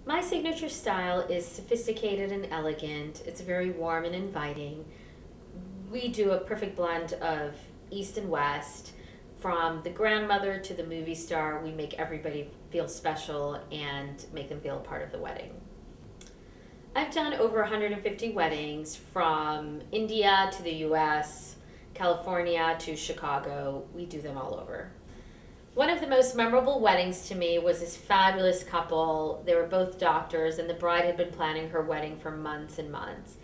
My signature style is sophisticated and elegant. It's very warm and inviting. We do a perfect blend of East and West. From the grandmother to the movie star, we make everybody feel special and make them feel a part of the wedding. I've done over 150 weddings from India to the US, California to Chicago. We do them all over. One of the most memorable weddings to me was this fabulous couple. They were both doctors, and the bride had been planning her wedding for months and months.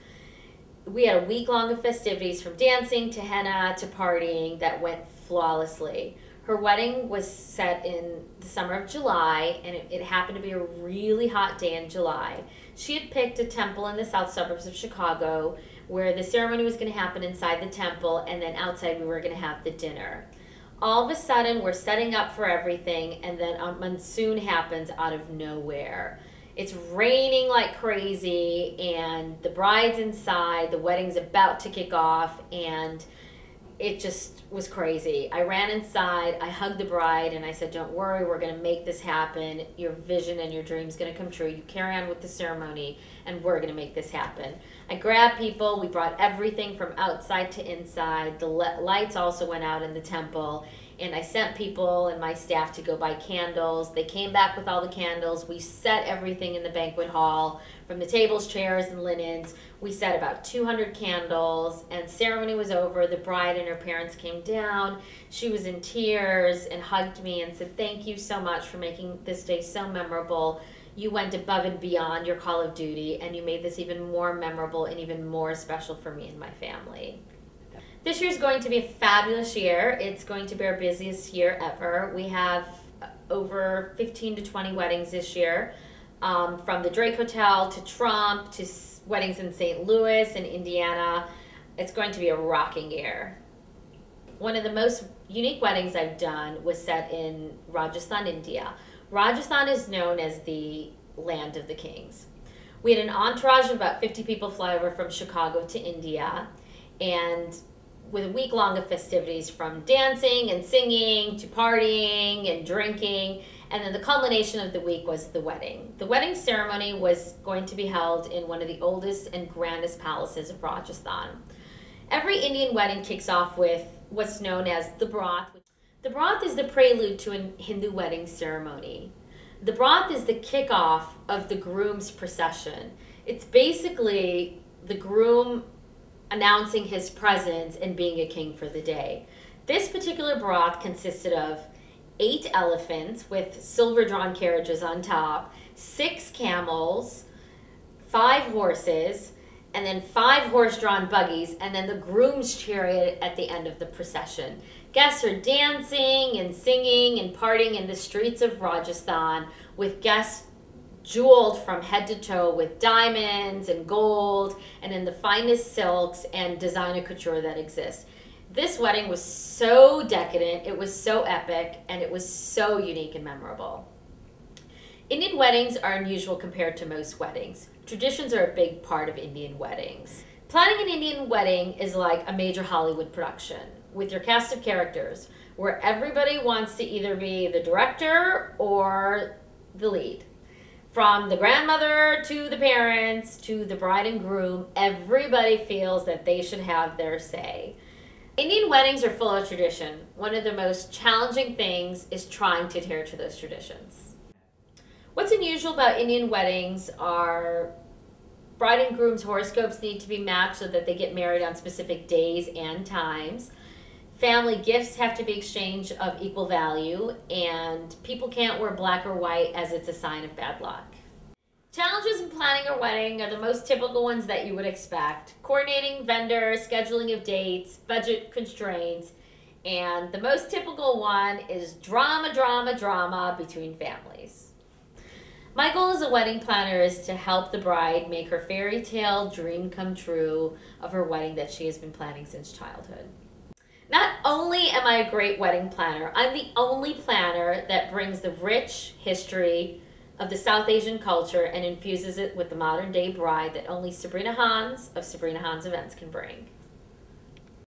We had a week long of festivities, from dancing to henna to partying, that went flawlessly. Her wedding was set in the summer of July, and it happened to be a really hot day in July. She had picked a temple in the south suburbs of Chicago where the ceremony was going to happen inside the temple, and then outside we were going to have the dinner. All of a sudden, we're setting up for everything, and then a monsoon happens out of nowhere. It's raining like crazy, and the bride's inside, the wedding's about to kick off, and it just was crazy. I ran inside, I hugged the bride, and I said, "Don't worry, we're going to make this happen. Your vision and your dream's going to come true. You carry on with the ceremony, and we're going to make this happen." I grabbed people. We brought everything from outside to inside. The lights also went out in the temple, and I sent people and my staff to go buy candles. They came back with all the candles. We set everything in the banquet hall, from the tables, chairs, and linens. We set about 200 candles, and ceremony was over. The bride and her parents came down. She was in tears and hugged me and said, "Thank you so much for making this day so memorable. You went above and beyond your call of duty, and you made this even more memorable and even more special for me and my family." This year is going to be a fabulous year. It's going to be our busiest year ever. We have over 15 to 20 weddings this year, from the Drake Hotel to Trump to weddings in St. Louis and Indiana. It's going to be a rocking year. One of the most unique weddings I've done was set in Rajasthan, India. Rajasthan is known as the land of the kings. We had an entourage of about 50 people fly over from Chicago to India, and with a week long of festivities, from dancing and singing to partying and drinking, and then the culmination of the week was the wedding. The wedding ceremony was going to be held in one of the oldest and grandest palaces of Rajasthan. Every Indian wedding kicks off with what's known as the broth. The broth is the prelude to a Hindu wedding ceremony. The broth is the kickoff of the groom's procession. It's basically the groom announcing his presence and being a king for the day. This particular broth consisted of 8 elephants with silver-drawn carriages on top, 6 camels, 5 horses, and then 5 horse-drawn buggies, and then the groom's chariot at the end of the procession. Guests are dancing and singing and partying in the streets of Rajasthan, with guests jeweled from head to toe with diamonds and gold and in the finest silks and designer couture that exists. This wedding was so decadent, it was so epic, and it was so unique and memorable. Indian weddings are unusual compared to most weddings. Traditions are a big part of Indian weddings. Planning an Indian wedding is like a major Hollywood production with your cast of characters, where everybody wants to either be the director or the lead. From the grandmother to the parents to the bride and groom, everybody feels that they should have their say. Indian weddings are full of tradition. One of the most challenging things is trying to adhere to those traditions. What's unusual about Indian weddings are bride and groom's horoscopes need to be matched so that they get married on specific days and times. Family gifts have to be exchanged of equal value, and people can't wear black or white as it's a sign of bad luck. Challenges in planning a wedding are the most typical ones that you would expect: coordinating vendors, scheduling of dates, budget constraints, and the most typical one is drama between families. My goal as a wedding planner is to help the bride make her fairy tale dream come true of her wedding that she has been planning since childhood. Not only am I a great wedding planner, I'm the only planner that brings the rich history of the South Asian culture and infuses it with the modern day bride that only Sabrina Hans of Sabrina Hans Events can bring.